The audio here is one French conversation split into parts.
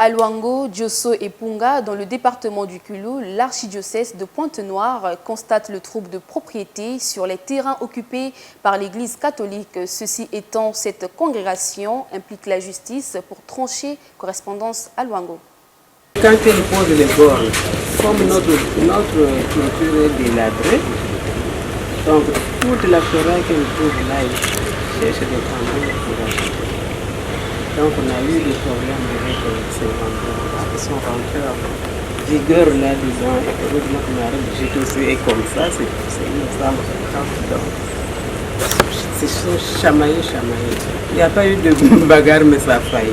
À Luango, Diosso et Punga, dans le département du Kulu, l'archidiocèse de Pointe-Noire constate le trouble de propriété sur les terrains occupés par l'Église catholique. Ceci étant, cette congrégation implique la justice pour trancher. Correspondance à Luango. Quand elle pose les bornes, comme notre clôture est délabrée, donc toute la forêt qu'elle trouve là, elle cherche des tambours pour acheter. Donc on a eu des problèmes avec ces vendeurs-là, ils sont rentrés en vigueur là-dedans, et heureusement qu'on a rejeté aussi, et comme ça, c'est une femme donc c'est chamaillé. Il n'y a pas eu de bagarre, mais ça a failli.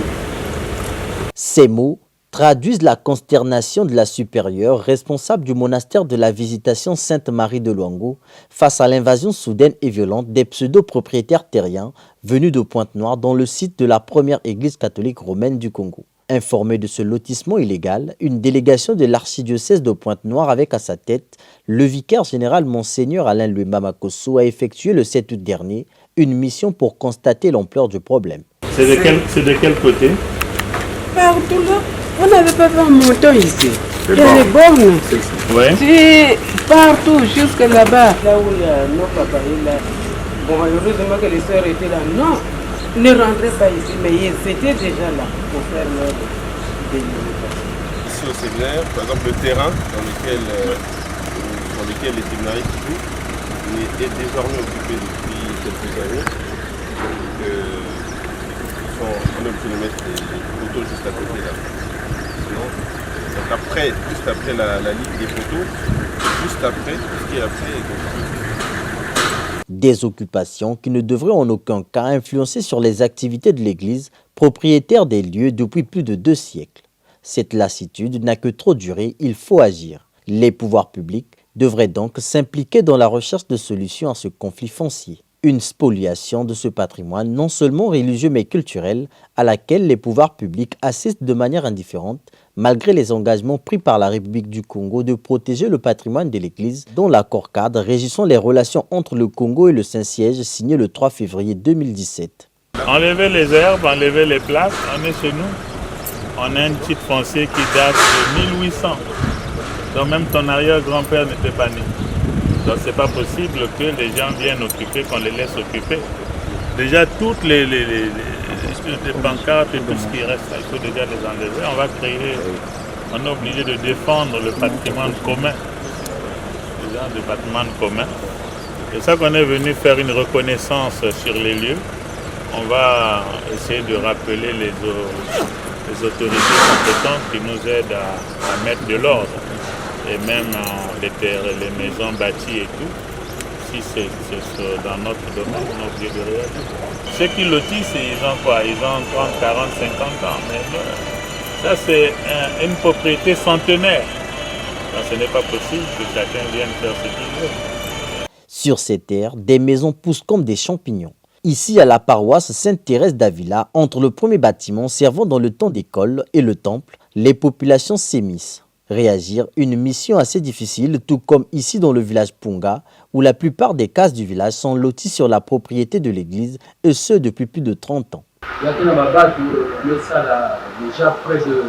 Ces mots traduisent la consternation de la supérieure responsable du monastère de la Visitation Sainte-Marie de Luango face à l'invasion soudaine et violente des pseudo-propriétaires terriens venus de Pointe-Noire dans le site de la première église catholique romaine du Congo. Informé de ce lotissement illégal, une délégation de l'archidiocèse de Pointe-Noire avec à sa tête le vicaire général Monseigneur Alain Luemba Makosso a effectué le 7 août dernier une mission pour constater l'ampleur du problème. C'est de quel côté? Partout là. On n'avait pas fait un montant ici. Il y a les bornes. Ouais. C'est partout, jusque là-bas. Là où il y a nos papas là. Bon, heureusement que les sœurs étaient là. Non, ne rentrez pas ici. Mais ils étaient déjà là pour faire leur délimitation. Ici au séminaire, par exemple, le terrain sur lequel les séminaristes jouent est désormais occupé depuis quelques années. Donc, ils sont en train de mettre les poteaux juste à côté là. Donc après, juste après la ligne des poteaux, juste après, tout ce qui est après est construit. Des occupations qui ne devraient en aucun cas influencer sur les activités de l'Église, propriétaire des lieux depuis plus de 2 siècles. Cette lassitude n'a que trop duré, il faut agir. Les pouvoirs publics devraient donc s'impliquer dans la recherche de solutions à ce conflit foncier. Une spoliation de ce patrimoine non seulement religieux mais culturel à laquelle les pouvoirs publics assistent de manière indifférente malgré les engagements pris par la République du Congo de protéger le patrimoine de l'Église dont l'accord cadre régissant les relations entre le Congo et le Saint-Siège signé le 3 février 2017. Enlever les herbes, enlever les plaques, on est chez nous. On a un titre foncier qui date de 1800. Donc même ton arrière-grand-père n'était pas né. Donc c'est pas possible que les gens viennent occuper, qu'on les laisse occuper. Déjà toutes les pancartes et tout ce qui reste, il faut déjà les enlever. On est obligé de défendre le patrimoine commun. Le patrimoine commun. C'est ça qu'on est venu faire une reconnaissance sur les lieux. On va essayer de rappeler les autorités compétentes qui nous aident à mettre de l'ordre. Et même les terres, les maisons bâties et tout, si c'est dans notre domaine, on est obligé de réaliser. Ceux qui lotissent, ils ont quoi? Ils ont 30, 40, 50 ans. Mais ça, c'est une propriété centenaire. Donc, ce n'est pas possible que chacun vienne faire ce qu'il veut. Sur ces terres, des maisons poussent comme des champignons. Ici, à la paroisse Sainte-Thérèse d'Avila, entre le premier bâtiment servant dans le temps d'école et le temple, les populations s'émissent. Réagir, une mission assez difficile, tout comme ici dans le village Punga, où la plupart des cases du village sont loties sur la propriété de l'église, et ce depuis plus de 30 ans. Il y a déjà près de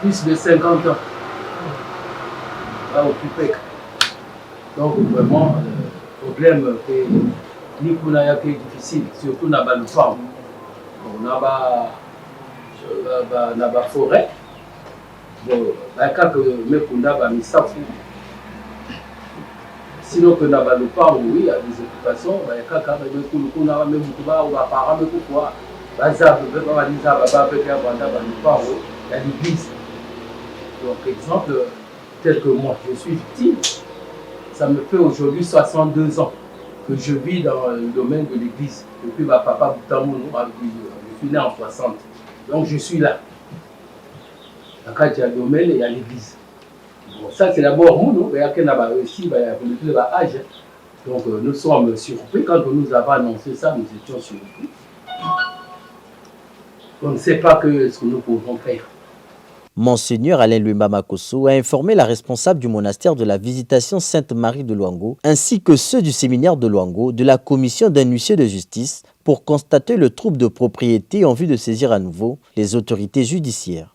plus de 50 ans à occuper. Donc vraiment, le problème est difficile, surtout dans le farm. On a la forêt. Bon, sinon que dans le parc, oui, il y a des occupations. Il y a l'église. Donc, exemple, tel que moi, je suis victime. Ça me fait aujourd'hui 62 ans que je vis dans le domaine de l'église. Depuis ma papa Boutamounou, je suis né en 60. Donc, je suis là. Quand il y a le domaine, il y a l'église. Bon, ça, c'est d'abord nous, mais il y a aussi l'âge. Donc, nous sommes surpris. Quand on nous avait annoncé ça, nous étions surpris. On ne sait pas ce que nous pouvons faire. Monseigneur Alain Luemba Makosso a informé la responsable du monastère de la Visitation Sainte-Marie de Luango, ainsi que ceux du séminaire de Luango, de la commission d'un huissier de justice, pour constater le trouble de propriété en vue de saisir à nouveau les autorités judiciaires.